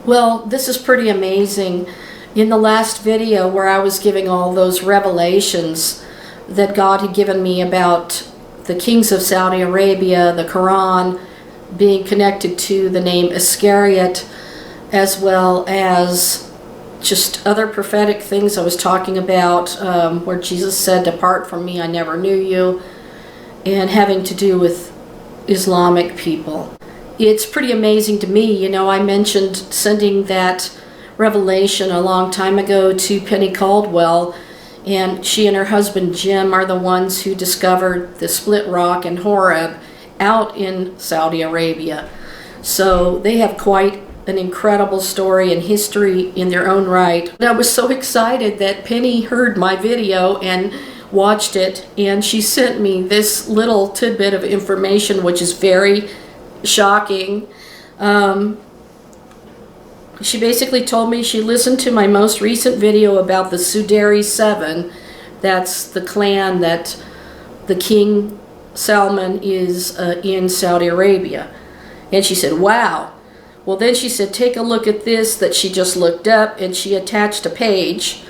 Well, this is pretty amazing. In the last video where I was giving all those revelations that God had given me about the kings of Saudi Arabia, the Quran being connected to the name Iscariot, as well as just other prophetic things I was talking about, where Jesus said, "Depart from me, I never knew you," and having to do with Islamic people. It's pretty amazing to me. You know, I mentioned sending that revelation a long time ago to Penny Caldwell, and she and her husband Jim are the ones who discovered the split rock in Horeb out in Saudi Arabia. So they have quite an incredible story and history in their own right. And I was so excited that Penny heard my video and watched it, and she sent me this little tidbit of information, which is very shocking. She basically told me she listened to my most recent video about the Sudari 7. That's the clan that the King Salman is in Saudi Arabia. And she said, wow. Well, then she said, take a look at this that she just looked up, and she attached a page.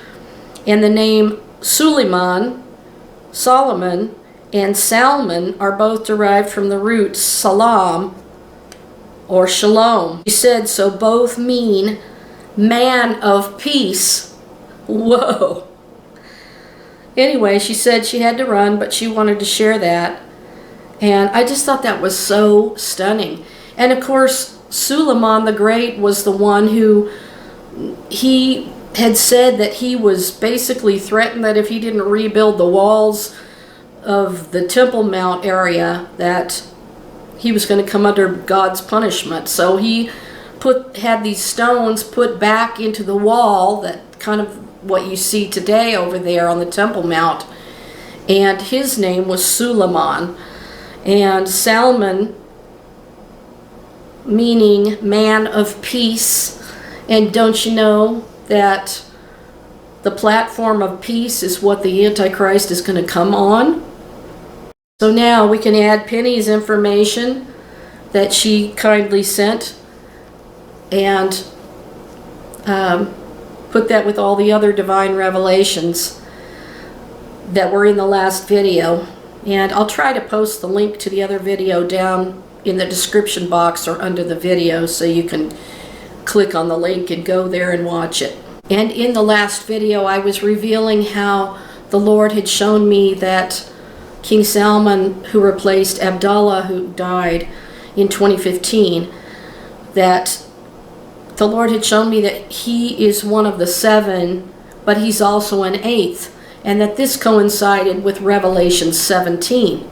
And the name Suleiman, Solomon, and Salman are both derived from the root salam or shalom. She said, so both mean man of peace. Whoa. Anyway, she said she had to run, but she wanted to share that. And I just thought that was so stunning. And of course, Suleiman the Great was the one who, he had said that he was basically threatened that if he didn't rebuild the walls of the Temple Mount area, that he was going to come under God's punishment. So he had these stones put back into the wall, that kind of what you see today over there on the Temple Mount. And his name was Suleiman. And Salman, meaning man of peace. And don't you know that the platform of peace is what the Antichrist is going to come on? So now we can add Penny's information that she kindly sent and put that with all the other divine revelations that were in the last video. And I'll try to post the link to the other video down in the description box or under the video, so you can click on the link and go there and watch it. And in the last video I was revealing how the Lord had shown me that King Salman, who replaced Abdullah, who died in 2015, that the Lord had shown me that he is one of the 7, but he's also an 8th, and that this coincided with Revelation 17.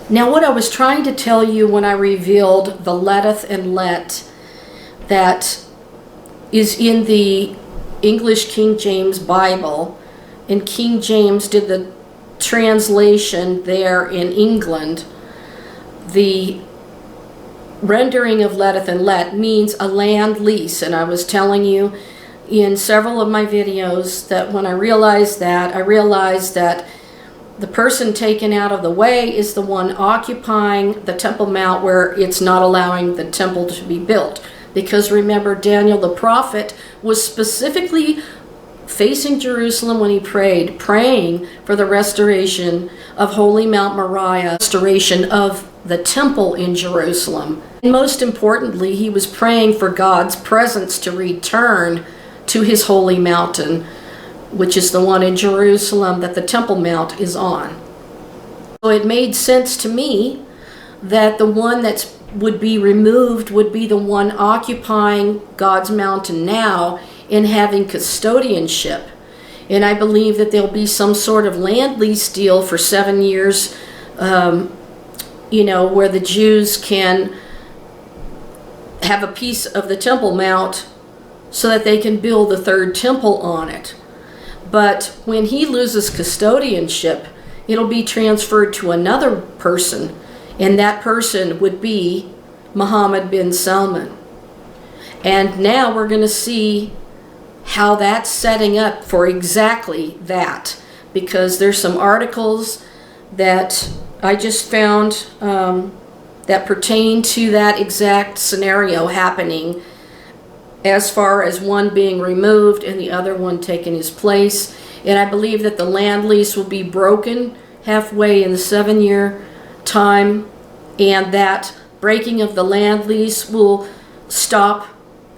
Now, what I was trying to tell you when I revealed the letteth and let that is in the English King James Bible, and King James did the translation there in England, the rendering of letteth and let means a land lease. And I was telling you in several of my videos that when I realized that the person taken out of the way is the one occupying the Temple Mount, where it's not allowing the temple to be built. Because remember, Daniel the prophet was specifically facing Jerusalem when he prayed, praying for the restoration of Holy Mount Moriah, restoration of the temple in Jerusalem. And most importantly, he was praying for God's presence to return to his holy mountain, which is the one in Jerusalem that the Temple Mount is on. So it made sense to me that the one that would be removed would be the one occupying God's mountain now and having custodianship. And I believe that there'll be some sort of land lease deal for 7 years, you know, where the Jews can have a piece of the Temple Mount so that they can build the 3rd temple on it. But when he loses custodianship, it'll be transferred to another person, and that person would be Mohammed bin Salman. And now we're going to see how that's setting up for exactly that, because there's some articles that I just found that pertain to that exact scenario happening as far as one being removed and the other one taking his place. And I believe that the land lease will be broken halfway in the 7-year time, and that breaking of the land lease will stop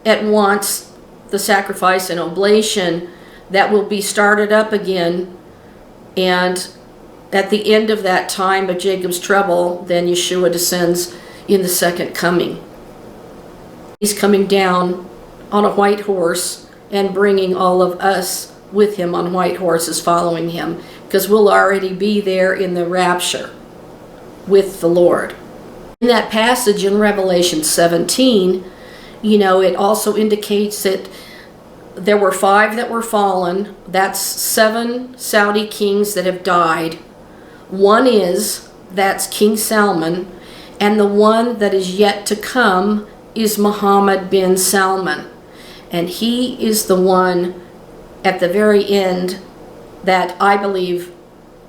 at once the sacrifice and oblation that will be started up again. And at the end of that time of Jacob's trouble, then Yeshua descends in the second coming. He's coming down on a white horse and bringing all of us with him on white horses following him, because we'll already be there in the rapture with the Lord. In that passage in Revelation 17, it also indicates that there were 5 that were fallen. That's 7 Saudi kings that have died. One that's King Salman, and the one that is yet to come is Mohammed bin Salman. And he is the one at the very end that I believe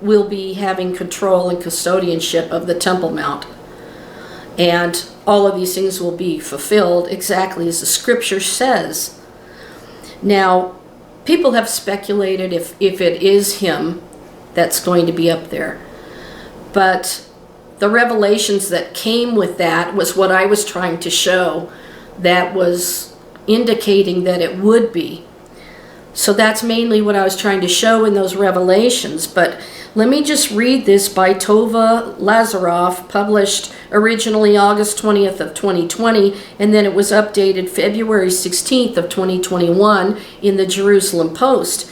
will be having control and custodianship of the Temple Mount. And all of these things will be fulfilled exactly as the scripture says. Now, people have speculated if it is him that's going to be up there. But the revelations that came with that was what I was trying to show, that was indicating that it would be. So that's mainly what I was trying to show in those revelations. But let me just read this by Tova Lazaroff, published originally August 20th of 2020, and then it was updated February 16th of 2021 in the Jerusalem Post.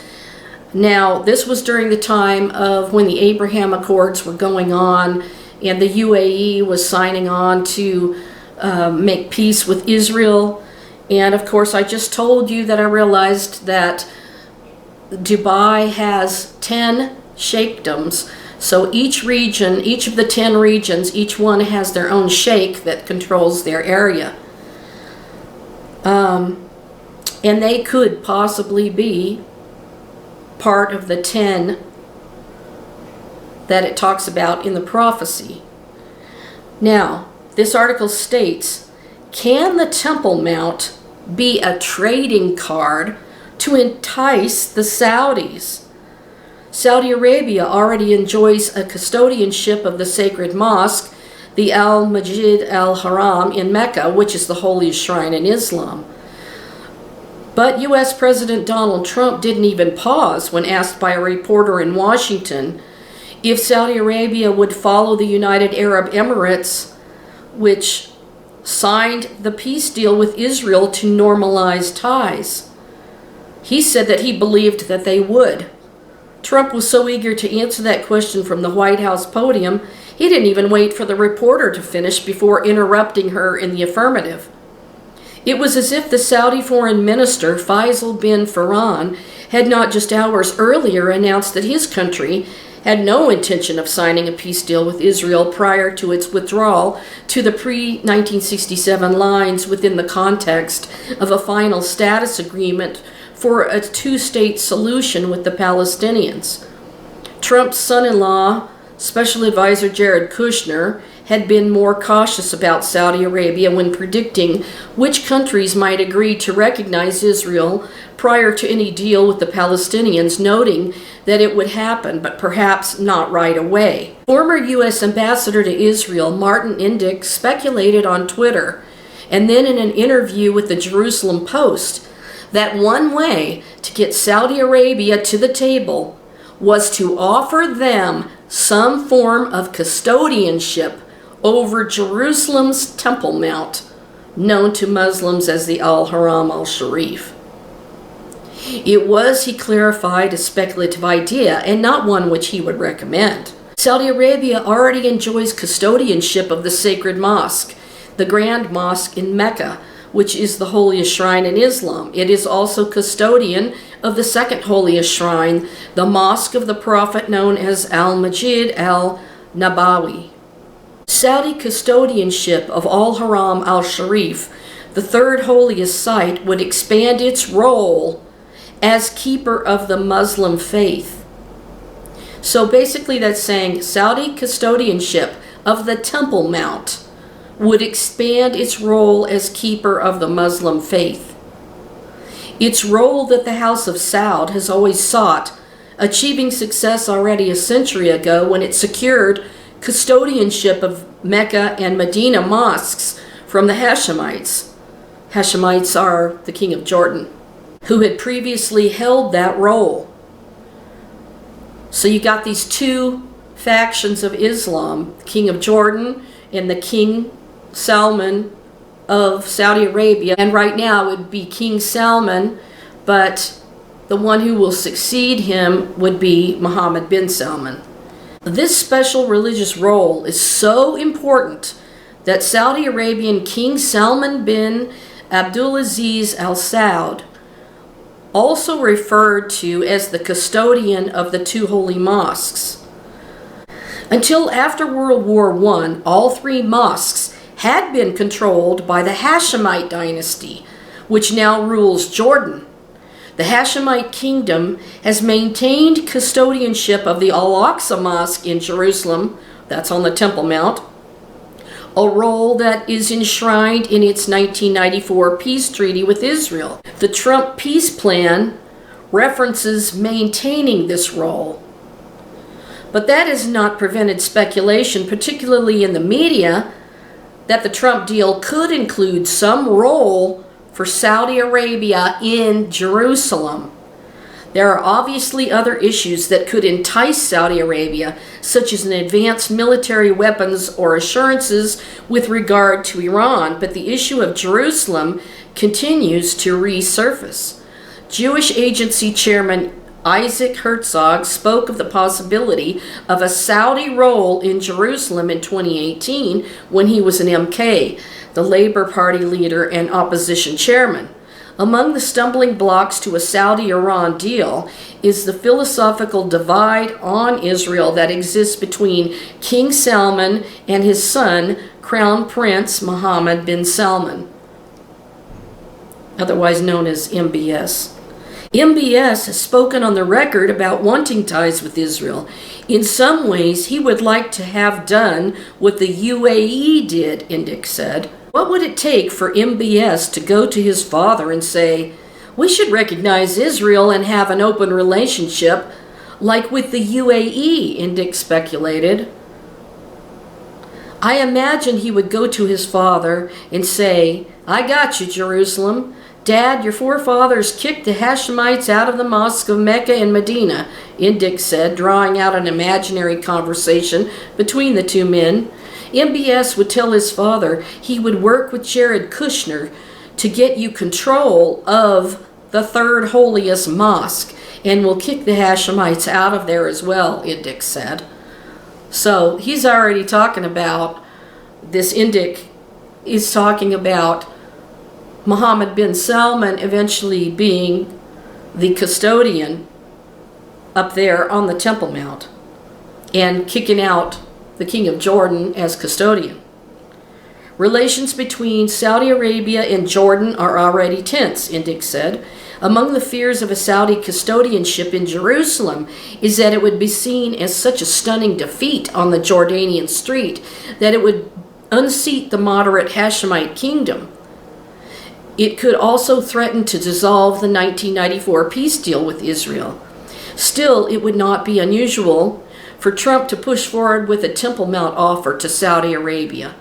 Now, this was during the time of when the Abraham Accords were going on, and the UAE was signing on to make peace with Israel. And of course, I just told you that I realized that Dubai has 10 sheikdoms. So each region, each of the 10 regions, each one has their own sheikh that controls their area. And they could possibly be part of the 10 that it talks about in the prophecy. Now, this article states, can the Temple Mount be a trading card to entice the Saudis? Saudi Arabia already enjoys a custodianship of the sacred mosque, the Al-Masjid al-Haram in Mecca, which is the holiest shrine in Islam. But U.S. President Donald Trump didn't even pause when asked by a reporter in Washington if Saudi Arabia would follow the United Arab Emirates, which signed the peace deal with Israel to normalize ties. He said that he believed that they would. Trump was so eager to answer that question from the White House podium, he didn't even wait for the reporter to finish before interrupting her in the affirmative. It was as if the Saudi foreign minister, Faisal bin Farhan, had not just hours earlier announced that his country had no intention of signing a peace deal with Israel prior to its withdrawal to the pre-1967 lines within the context of a final status agreement for a two-state solution with the Palestinians. Trump's son-in-law, Special Advisor Jared Kushner, had been more cautious about Saudi Arabia when predicting which countries might agree to recognize Israel prior to any deal with the Palestinians, noting that it would happen, but perhaps not right away. Former U.S. Ambassador to Israel, Martin Indyk, speculated on Twitter, and then in an interview with the Jerusalem Post, that one way to get Saudi Arabia to the table was to offer them some form of custodianship over Jerusalem's Temple Mount, known to Muslims as the Al-Haram al-Sharif. It was, he clarified, a speculative idea and not one which he would recommend. Saudi Arabia already enjoys custodianship of the sacred mosque, the Grand Mosque in Mecca, which is the holiest shrine in Islam. It is also custodian of the second holiest shrine, the Mosque of the Prophet known as Al-Masjid al-Nabawi. Saudi custodianship of Al-Haram al-Sharif, the third holiest site, would expand its role as keeper of the Muslim faith. So basically that's saying Saudi custodianship of the Temple Mount would expand its role as keeper of the Muslim faith. its role that the House of Saud has always sought, achieving success already a century ago when it secured custodianship of Mecca and Medina mosques from the Hashemites. Hashemites are the king of Jordan, who had previously held that role. So you got these two factions of Islam, the king of Jordan and the King Salman of Saudi Arabia. And right now it would be King Salman, but the one who will succeed him would be Mohammed bin Salman. This special religious role is so important that Saudi Arabian King Salman bin Abdulaziz Al Saud, also referred to as the custodian of the two holy mosques. Until after World War I, all three mosques had been controlled by the Hashemite dynasty, which now rules Jordan. The Hashemite kingdom has maintained custodianship of the Al-Aqsa Mosque in Jerusalem, that's on the Temple Mount, a role that is enshrined in its 1994 peace treaty with Israel. The Trump peace plan references maintaining this role. But that has not prevented speculation, particularly in the media, that the Trump deal could include some role for Saudi Arabia in Jerusalem. There are obviously other issues that could entice Saudi Arabia, such as an advanced military weapons or assurances with regard to Iran, but the issue of Jerusalem continues to resurface. Jewish Agency Chairman Isaac Herzog spoke of the possibility of a Saudi role in Jerusalem in 2018 when he was an MK, the Labour Party leader and opposition chairman. Among the stumbling blocks to a Saudi-Iran deal is the philosophical divide on Israel that exists between King Salman and his son, Crown Prince Mohammed bin Salman, otherwise known as MBS. MBS has spoken on the record about wanting ties with Israel. In some ways, he would like to have done what the UAE did, Indyk said. What would it take for MBS to go to his father and say, "We should recognize Israel and have an open relationship like with the UAE," Indyk speculated. I imagine he would go to his father and say, "I got you, Jerusalem. Dad, your forefathers kicked the Hashemites out of the mosques of Mecca and Medina," Indyk said, drawing out an imaginary conversation between the two men. MBS would tell his father he would work with Jared Kushner to get you control of the third holiest mosque and will kick the Hashemites out of there as well, Indyk said. So he's already talking about, this Indyk is talking about Mohammed bin Salman eventually being the custodian up there on the Temple Mount and kicking out the King of Jordan as custodian. Relations between Saudi Arabia and Jordan are already tense, Indyk said. Among the fears of a Saudi custodianship in Jerusalem is that it would be seen as such a stunning defeat on the Jordanian street that it would unseat the moderate Hashemite kingdom. It could also threaten to dissolve the 1994 peace deal with Israel. Still, it would not be unusual for Trump to push forward with a Temple Mount offer to Saudi Arabia.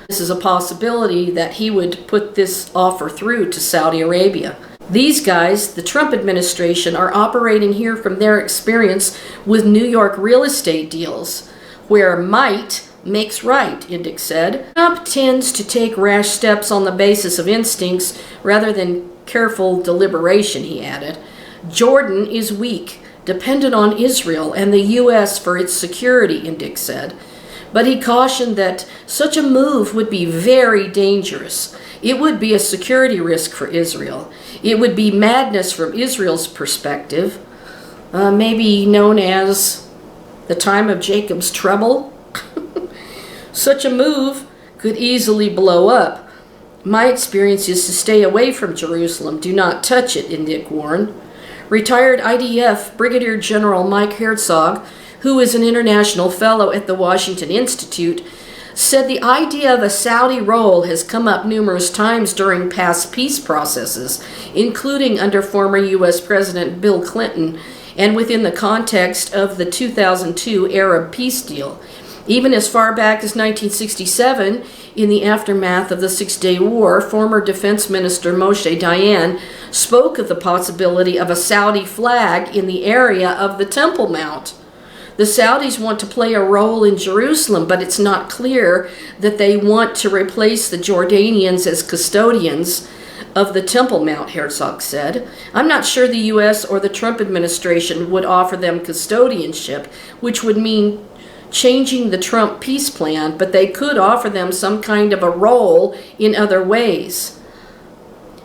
This is a possibility that he would put this offer through to Saudi Arabia. These guys, the Trump administration, are operating here from their experience with New York real estate deals, where might makes right, Indyk said. Trump tends to take rash steps on the basis of instincts rather than careful deliberation, he added. Jordan is weak, dependent on Israel and the U.S. for its security, Indyk said. But he cautioned that such a move would be very dangerous. It would be a security risk for Israel. It would be madness from Israel's perspective, maybe known as the time of Jacob's trouble. Such a move could easily blow up. My experience is to stay away from Jerusalem. Do not touch it, Indyk warned. Retired IDF Brigadier General Mike Herzog, who is an international fellow at the Washington Institute, said the idea of a Saudi role has come up numerous times during past peace processes, including under former U.S. President Bill Clinton and within the context of the 2002 Arab peace deal. Even as far back as 1967, in the aftermath of the Six-Day War, former Defense Minister Moshe Dayan spoke of the possibility of a Saudi flag in the area of the Temple Mount. The Saudis want to play a role in Jerusalem, but it's not clear that they want to replace the Jordanians as custodians of the Temple Mount, Herzog said. I'm not sure the U.S. or the Trump administration would offer them custodianship, which would mean changing the Trump peace plan, but they could offer them some kind of a role in other ways.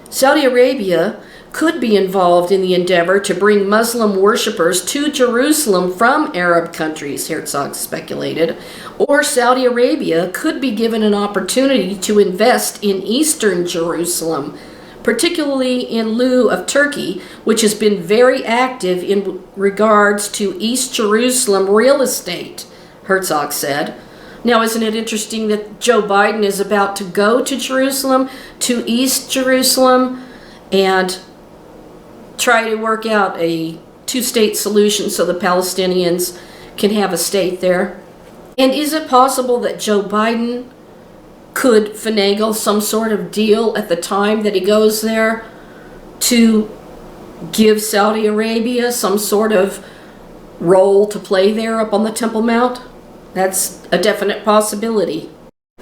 Saudi Arabia could be involved in the endeavor to bring Muslim worshippers to Jerusalem from Arab countries, Herzog speculated, or Saudi Arabia could be given an opportunity to invest in eastern Jerusalem, particularly in lieu of Turkey, which has been very active in regards to East Jerusalem real estate, Herzog said. Now, isn't it interesting that Joe Biden is about to go to Jerusalem, to East Jerusalem, and try to work out a two-state solution so the Palestinians can have a state there? And is it possible that Joe Biden could finagle some sort of deal at the time that he goes there to give Saudi Arabia some sort of role to play there up on the Temple Mount? That's a definite possibility.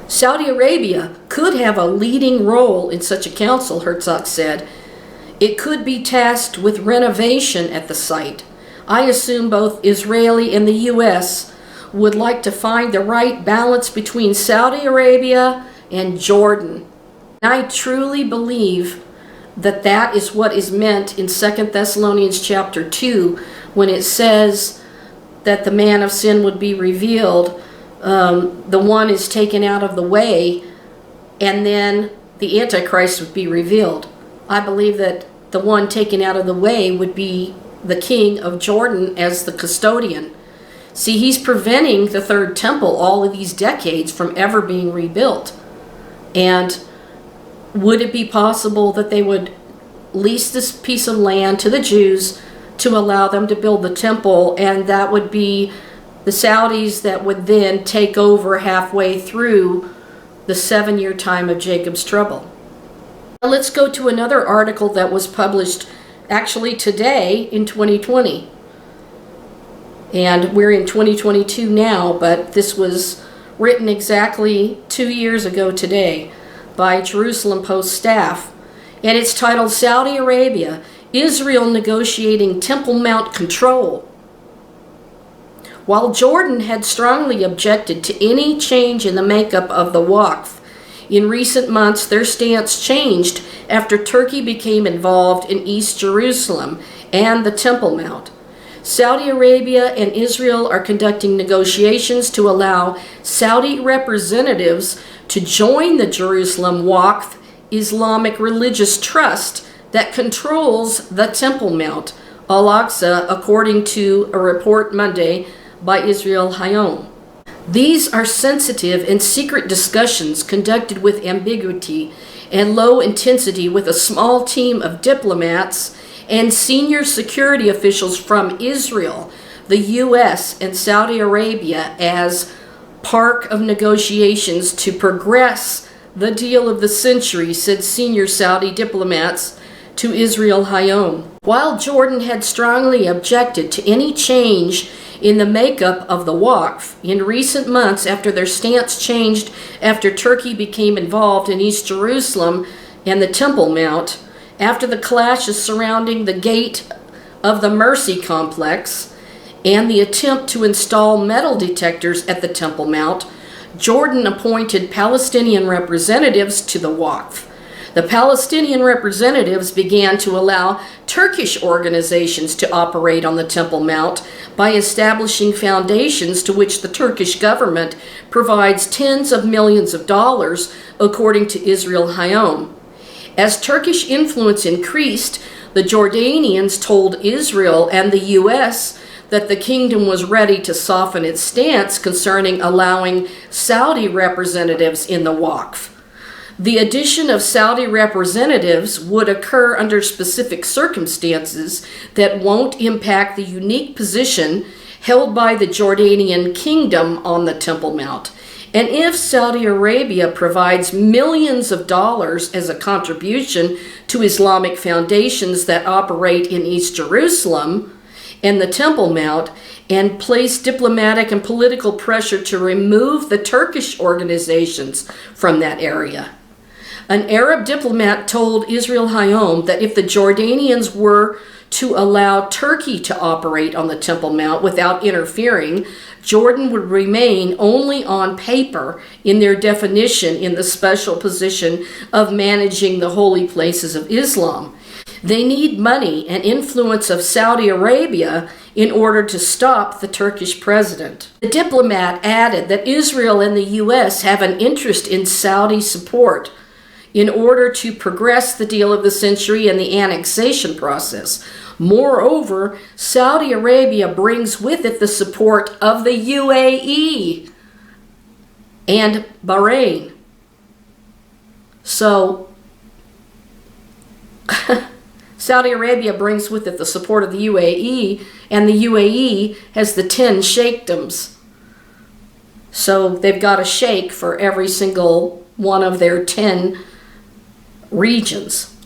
Saudi Arabia could have a leading role in such a council, Herzog said. It could be tasked with renovation at the site. I assume both Israeli and the U.S. would like to find the right balance between Saudi Arabia and Jordan. I truly believe that that is what is meant in 2 Thessalonians chapter 2 when it says that the man of sin would be revealed. The one is taken out of the way, and then the Antichrist would be revealed. I believe that the one taken out of the way would be the king of Jordan as the custodian. See, he's preventing the third temple all of these decades from ever being rebuilt. And would it be possible that they would lease this piece of land to the Jews to allow them to build the temple, and that would be the Saudis that would then take over halfway through the 7-year time of Jacob's trouble? Now let's go to another article that was published actually today in 2020. And we're in 2022 now, but this was written exactly 2 years ago today by Jerusalem Post staff. And it's titled, Saudi Arabia, Israel Negotiating Temple Mount Control. While Jordan had strongly objected to any change in the makeup of the Waqf, in recent months their stance changed after Turkey became involved in East Jerusalem and the Temple Mount. Saudi Arabia and Israel are conducting negotiations to allow Saudi representatives to join the Jerusalem Waqf Islamic religious trust that controls the Temple Mount, Al-Aqsa, according to a report Monday by Israel Hayom. These are sensitive and secret discussions conducted with ambiguity and low intensity with a small team of diplomats and senior security officials from Israel, the U.S., and Saudi Arabia as part of negotiations to progress the deal of the century, said senior Saudi diplomats to Israel Hayom. While Jordan had strongly objected to any change in the makeup of the Waqf in recent months after their stance changed after Turkey became involved in East Jerusalem and the Temple Mount, after the clashes surrounding the Gate of the Mercy complex and the attempt to install metal detectors at the Temple Mount, Jordan appointed Palestinian representatives to the Waqf. The Palestinian representatives began to allow Turkish organizations to operate on the Temple Mount by establishing foundations to which the Turkish government provides tens of millions of dollars, according to Israel Hayom. As Turkish influence increased, the Jordanians told Israel and the U.S. that the kingdom was ready to soften its stance concerning allowing Saudi representatives in the Waqf. The addition of Saudi representatives would occur under specific circumstances that won't impact the unique position held by the Jordanian kingdom on the Temple Mount. And if Saudi Arabia provides millions of dollars as a contribution to Islamic foundations that operate in East Jerusalem and the Temple Mount, and place diplomatic and political pressure to remove the Turkish organizations from that area. An Arab diplomat told Israel Hayom that if the Jordanians were to allow Turkey to operate on the Temple Mount without interfering, Jordan would remain only on paper in their definition in the special position of managing the holy places of Islam. They need money and influence of Saudi Arabia in order to stop the Turkish president. The diplomat added that Israel and the U.S. have an interest in Saudi support in order to progress the deal of the century and the annexation process. Moreover, Saudi Arabia brings with it the support of the UAE and Bahrain. So, Saudi Arabia brings with it the support of the UAE, and the UAE has the 10 sheikdoms. So they've got a sheikh for every single one of their 10 regions.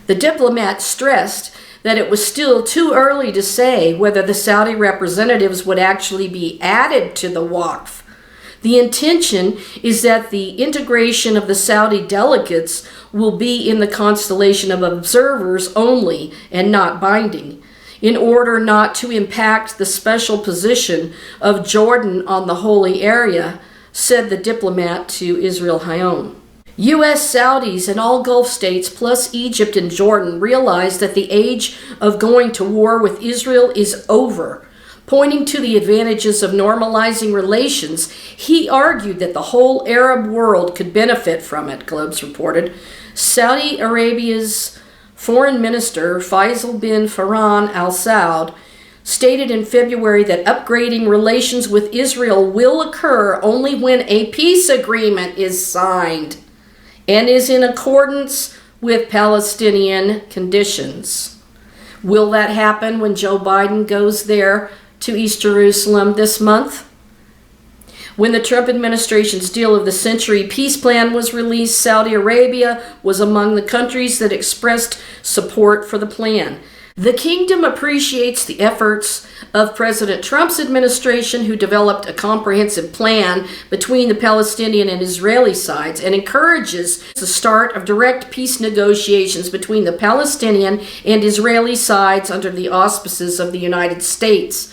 The diplomat stressed that it was still too early to say whether the Saudi representatives would actually be added to the Waqf. The intention is that the integration of the Saudi delegates will be in the constellation of observers only and not binding, in order not to impact the special position of Jordan on the holy area, said the diplomat to Israel Hayom. U.S., Saudis, and all Gulf states, plus Egypt and Jordan, realize that the age of going to war with Israel is over. Pointing to the advantages of normalizing relations, he argued that the whole Arab world could benefit from it, Globes reported. Saudi Arabia's Foreign Minister Faisal bin Farhan Al Saud stated in February that upgrading relations with Israel will occur only when a peace agreement is signed and is in accordance with Palestinian conditions. Will that happen when Joe Biden goes there to East Jerusalem this month? When the Trump administration's deal of the century peace plan was released, Saudi Arabia was among the countries that expressed support for the plan. The kingdom appreciates the efforts of President Trump's administration, who developed a comprehensive plan between the Palestinian and Israeli sides, and encourages the start of direct peace negotiations between the Palestinian and Israeli sides under the auspices of the United States.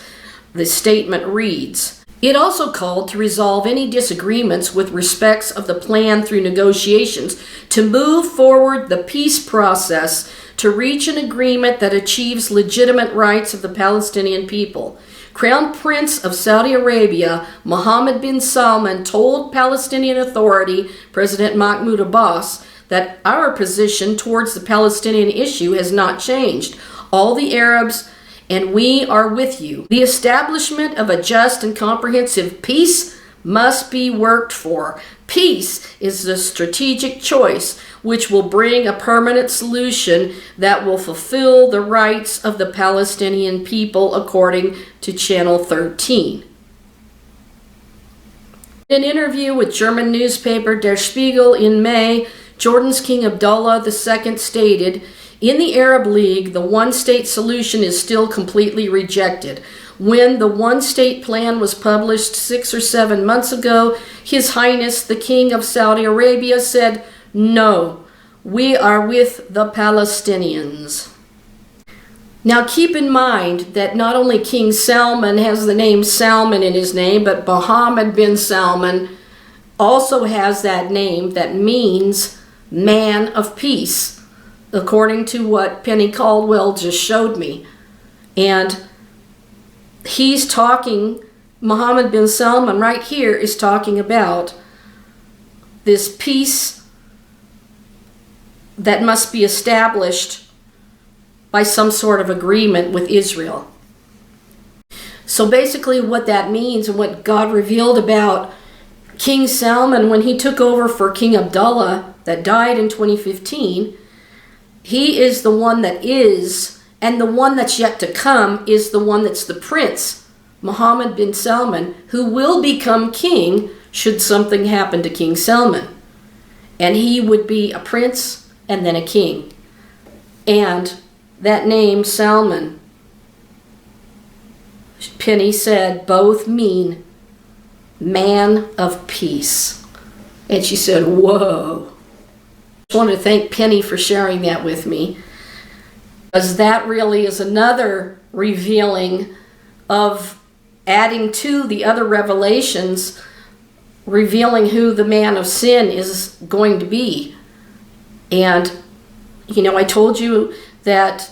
The statement reads, it also called to resolve any disagreements with respects of the plan through negotiations to move forward the peace process to reach an agreement that achieves legitimate rights of the Palestinian people. Crown Prince of Saudi Arabia, Mohammed bin Salman, told Palestinian Authority President Mahmoud Abbas that our position towards the Palestinian issue has not changed. All the Arabs and we are with you. The establishment of a just and comprehensive peace must be worked for. Peace is the strategic choice which will bring a permanent solution that will fulfill the rights of the Palestinian people, according to Channel 13. In an interview with German newspaper Der Spiegel in May, Jordan's King Abdullah II stated, in the Arab League, the one-state solution is still completely rejected. When the one-state plan was published 6 or 7 months ago, His Highness the King of Saudi Arabia said, no, we are with the Palestinians. Now keep in mind that not only King Salman has the name Salman in his name, but Mohammed bin Salman also has that name that means man of peace, according to what Penny Caldwell just showed me. And he's talking, Mohammed bin Salman right here is talking about this peace that must be established by some sort of agreement with Israel. So basically what that means, and what God revealed about King Salman when he took over for King Abdullah that died in 2015, he is the one that is, and the one that's yet to come is the one that's the prince, Mohammed bin Salman, who will become king should something happen to King Salman. And he would be a prince and then a king. And that name, Salman, Penny said, both mean man of peace. And she said, whoa. I wanted to thank Penny for sharing that with me, because that really is another revealing of adding to the other revelations, revealing who the man of sin is going to be. And, you know, I told you that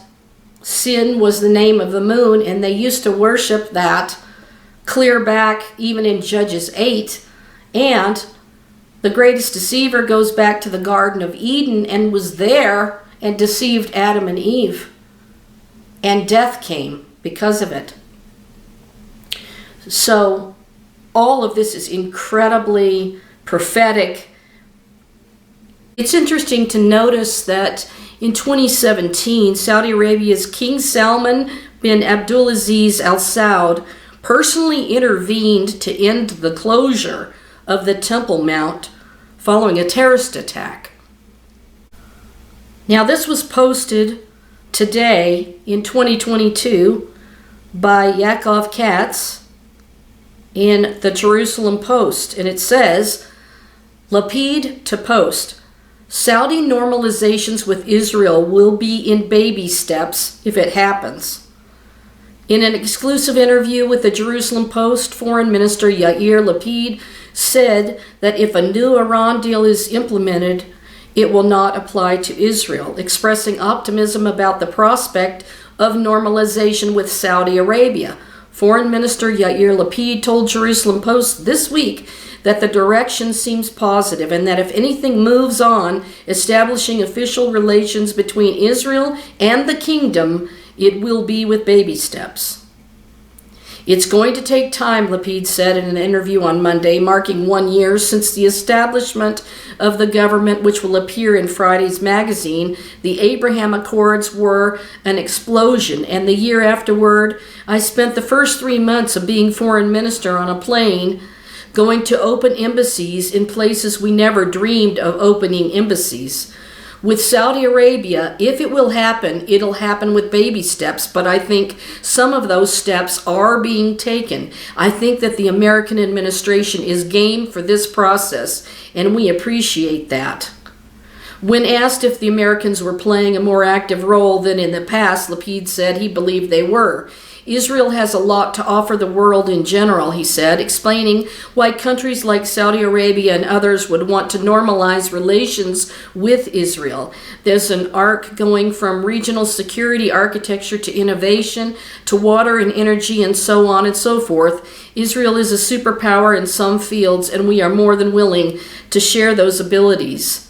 sin was the name of the moon, and they used to worship that clear back even in Judges 8. And the greatest deceiver goes back to the Garden of Eden and was there and deceived Adam and Eve. And death came because of it. So all of this is incredibly prophetic. It's interesting to notice that in 2017, Saudi Arabia's King Salman bin Abdulaziz Al Saud personally intervened to end the closure of the Temple Mount following a terrorist attack. Now, this was posted today in 2022 by Yaakov Katz in the Jerusalem Post, and it says, Lapid to Post, Saudi normalizations with Israel will be in baby steps if it happens. In an exclusive interview with the Jerusalem Post, Foreign Minister Yair Lapid said that if a new Iran deal is implemented, it will not apply to Israel, expressing optimism about the prospect of normalization with Saudi Arabia. Foreign Minister Yair Lapid told Jerusalem Post this week that the direction seems positive and that if anything moves on establishing official relations between Israel and the kingdom, it will be with baby steps. It's going to take time, Lapid said in an interview on Monday, marking 1 year since the establishment of the government, which will appear in Friday's magazine. The Abraham Accords were an explosion, and the year afterward, I spent the first 3 months of being foreign minister on a plane going to open embassies in places we never dreamed of opening embassies. With Saudi Arabia, if it will happen, it'll happen with baby steps, but I think some of those steps are being taken. I think that the American administration is game for this process, and we appreciate that. When asked if the Americans were playing a more active role than in the past, Lapid said he believed they were. Israel has a lot to offer the world in general, he said, explaining why countries like Saudi Arabia and others would want to normalize relations with Israel. There's an arc going from regional security architecture to innovation, to water and energy, and so on and so forth. Israel is a superpower in some fields, and we are more than willing to share those abilities.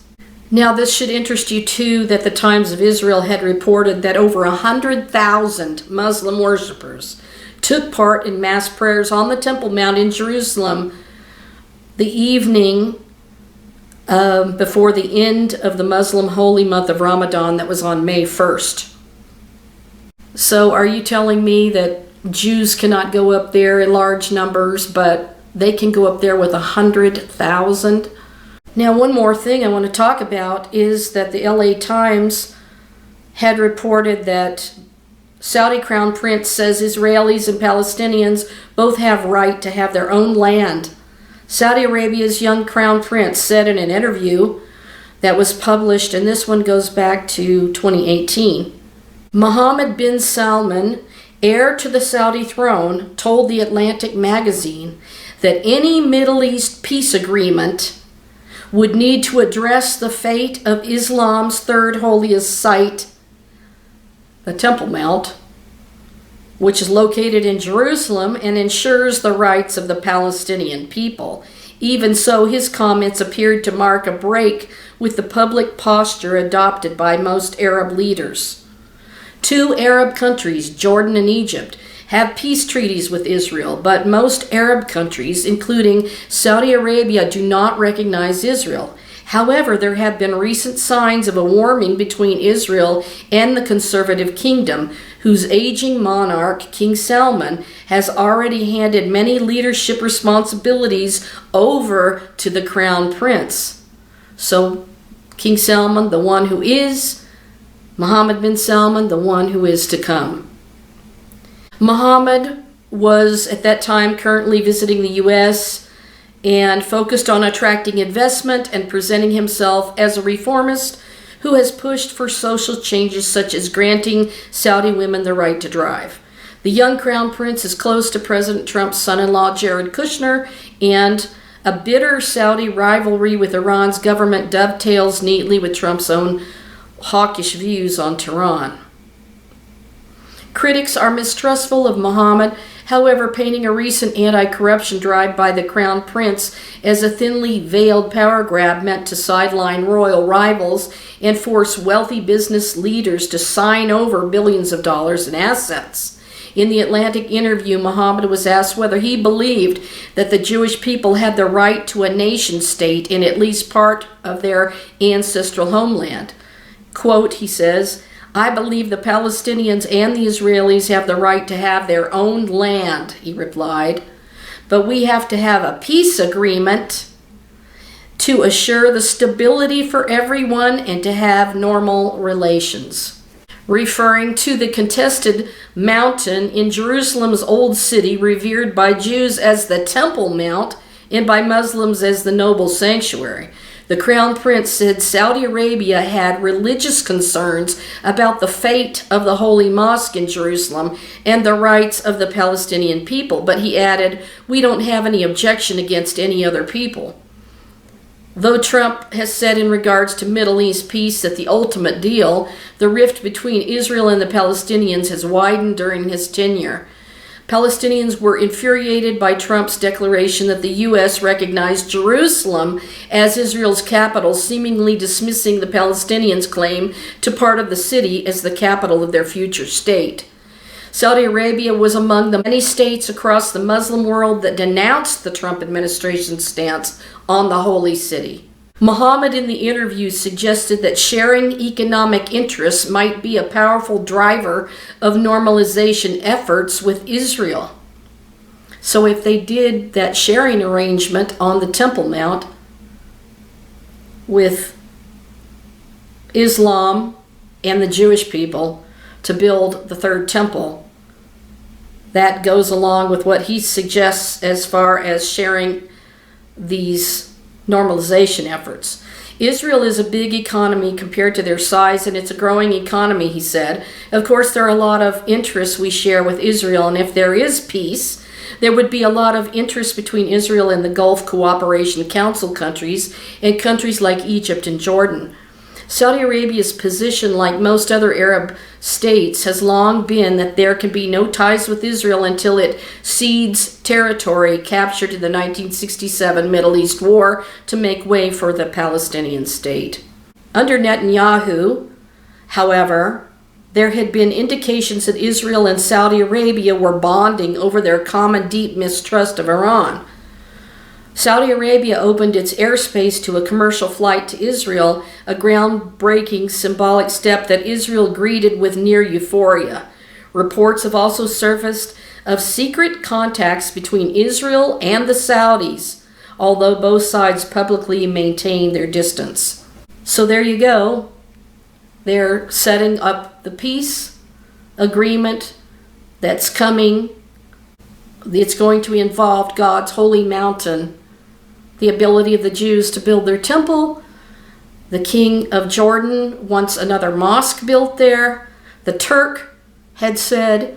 Now, this should interest you, too, that the Times of Israel had reported that over 100,000 Muslim worshippers took part in mass prayers on the Temple Mount in Jerusalem the evening before the end of the Muslim holy month of Ramadan that was on May 1st. So are you telling me that Jews cannot go up there in large numbers, but they can go up there with 100,000? Now, one more thing I want to talk about is that the LA Times had reported that Saudi Crown Prince says Israelis and Palestinians both have right to have their own land. Saudi Arabia's young Crown Prince said in an interview that was published, and this one goes back to 2018. Mohammed bin Salman, heir to the Saudi throne, told The Atlantic magazine that any Middle East peace agreement would need to address the fate of Islam's third holiest site, the Temple Mount, which is located in Jerusalem and ensures the rights of the Palestinian people. Even so, his comments appeared to mark a break with the public posture adopted by most Arab leaders. 2 Arab countries, Jordan and Egypt, have peace treaties with Israel, but most Arab countries, including Saudi Arabia, do not recognize Israel. However, there have been recent signs of a warming between Israel and the conservative kingdom, whose aging monarch, King Salman, has already handed many leadership responsibilities over to the crown prince. So, King Salman, the one who is, Mohammed bin Salman, the one who is to come. Mohammed was at that time currently visiting the U.S. and focused on attracting investment and presenting himself as a reformist who has pushed for social changes such as granting Saudi women the right to drive. The young crown prince is close to President Trump's son-in-law Jared Kushner, and a bitter Saudi rivalry with Iran's government dovetails neatly with Trump's own hawkish views on Tehran. Critics are mistrustful of Mohammed, however, painting a recent anti-corruption drive by the crown prince as a thinly veiled power grab meant to sideline royal rivals and force wealthy business leaders to sign over billions of dollars in assets. In the Atlantic interview, Mohammed was asked whether he believed that the Jewish people had the right to a nation state in at least part of their ancestral homeland. Quote, he says, "I believe the Palestinians and the Israelis have the right to have their own land," he replied. "But we have to have a peace agreement to assure the stability for everyone and to have normal relations." Referring to the contested mountain in Jerusalem's Old City, revered by Jews as the Temple Mount and by Muslims as the Noble Sanctuary, the Crown Prince said Saudi Arabia had religious concerns about the fate of the Holy Mosque in Jerusalem and the rights of the Palestinian people. But he added, "We don't have any objection against any other people." Though Trump has said in regards to Middle East peace that the ultimate deal, the rift between Israel and the Palestinians has widened during his tenure. Palestinians were infuriated by Trump's declaration that the U.S. recognized Jerusalem as Israel's capital, seemingly dismissing the Palestinians' claim to part of the city as the capital of their future state. Saudi Arabia was among the many states across the Muslim world that denounced the Trump administration's stance on the holy city. Mohammed in the interview suggested that sharing economic interests might be a powerful driver of normalization efforts with Israel. So if they did that sharing arrangement on the Temple Mount with Islam and the Jewish people to build the third temple, that goes along with what he suggests as far as sharing these normalization efforts. Israel is a big economy compared to their size, and it's a growing economy, he said. Of course, there are a lot of interests we share with Israel, and if there is peace, there would be a lot of interest between Israel and the Gulf Cooperation Council countries and countries like Egypt and Jordan. Saudi Arabia's position, like most other Arab states, has long been that there can be no ties with Israel until it cedes territory captured in the 1967 Middle East War to make way for the Palestinian state. Under Netanyahu, however, there had been indications that Israel and Saudi Arabia were bonding over their common deep mistrust of Iran. Saudi Arabia opened its airspace to a commercial flight to Israel, a groundbreaking symbolic step that Israel greeted with near euphoria. Reports have also surfaced of secret contacts between Israel and the Saudis, although both sides publicly maintain their distance. So there you go. They're setting up the peace agreement that's coming. It's going to involve God's holy mountain, the ability of the Jews to build their temple. The king of Jordan wants another mosque built there. The Turk had said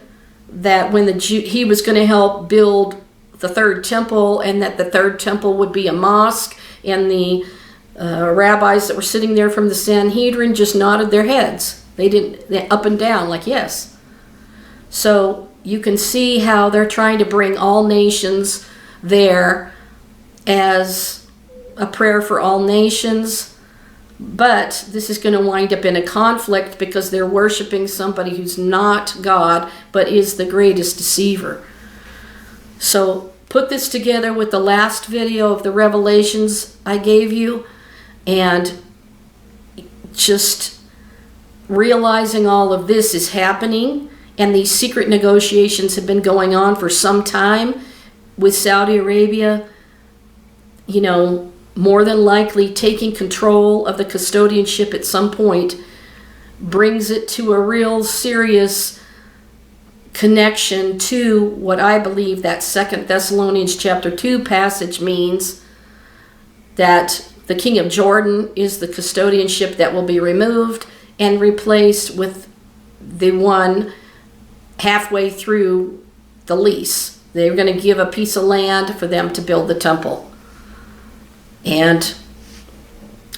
that when he was going to help build the third temple, and that the third temple would be a mosque, and the rabbis that were sitting there from the Sanhedrin just nodded their heads. They up and down like yes. So you can see how they're trying to bring all nations there as a prayer for all nations, But this is going to wind up in a conflict because they're worshiping somebody who's not God, but is the greatest deceiver. So put this together with the last video of the revelations I gave you, and just realizing all of this is happening, and these secret negotiations have been going on for some time with Saudi Arabia, you know, more than likely taking control of the custodianship at some point, brings it to a real serious connection to what I believe that 2 Thessalonians chapter 2 passage means, that the king of Jordan is the custodianship that will be removed and replaced with the one halfway through the lease. They're going to give a piece of land for them to build the temple. And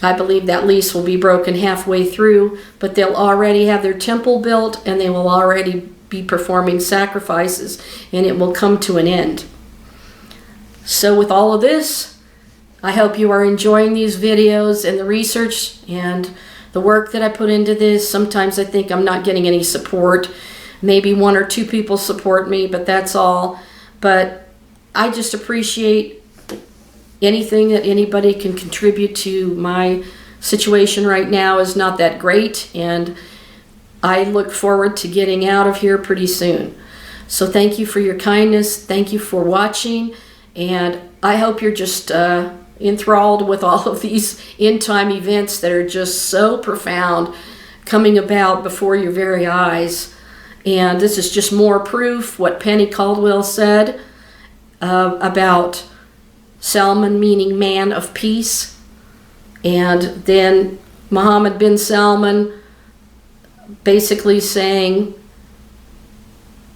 I believe that lease will be broken halfway through, but they'll already have their temple built and they will already be performing sacrifices, and it will come to an end. So with all of this, I hope you are enjoying these videos and the research and the work that I put into this. Sometimes I think I'm not getting any support. Maybe 1 or 2 people support me, but that's all. But I just appreciate anything that anybody can contribute to. My situation right now is not that great, and I look forward to getting out of here pretty soon. So thank you for your kindness. Thank you for watching, and I hope you're just enthralled with all of these end-time events that are just so profound coming about before your very eyes. And this is just more proof what Penny Caldwell said about Salman meaning man of peace, and then Mohammed bin Salman basically saying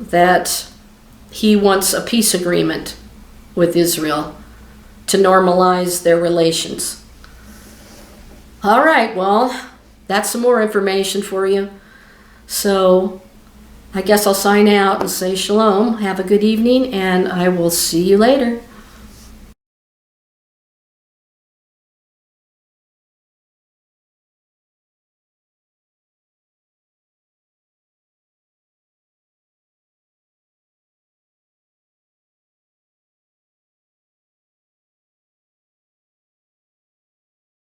that he wants a peace agreement with Israel to normalize their relations. All right, well, that's some more information for you. So I guess I'll sign out and say shalom, have a good evening, and I will see you later.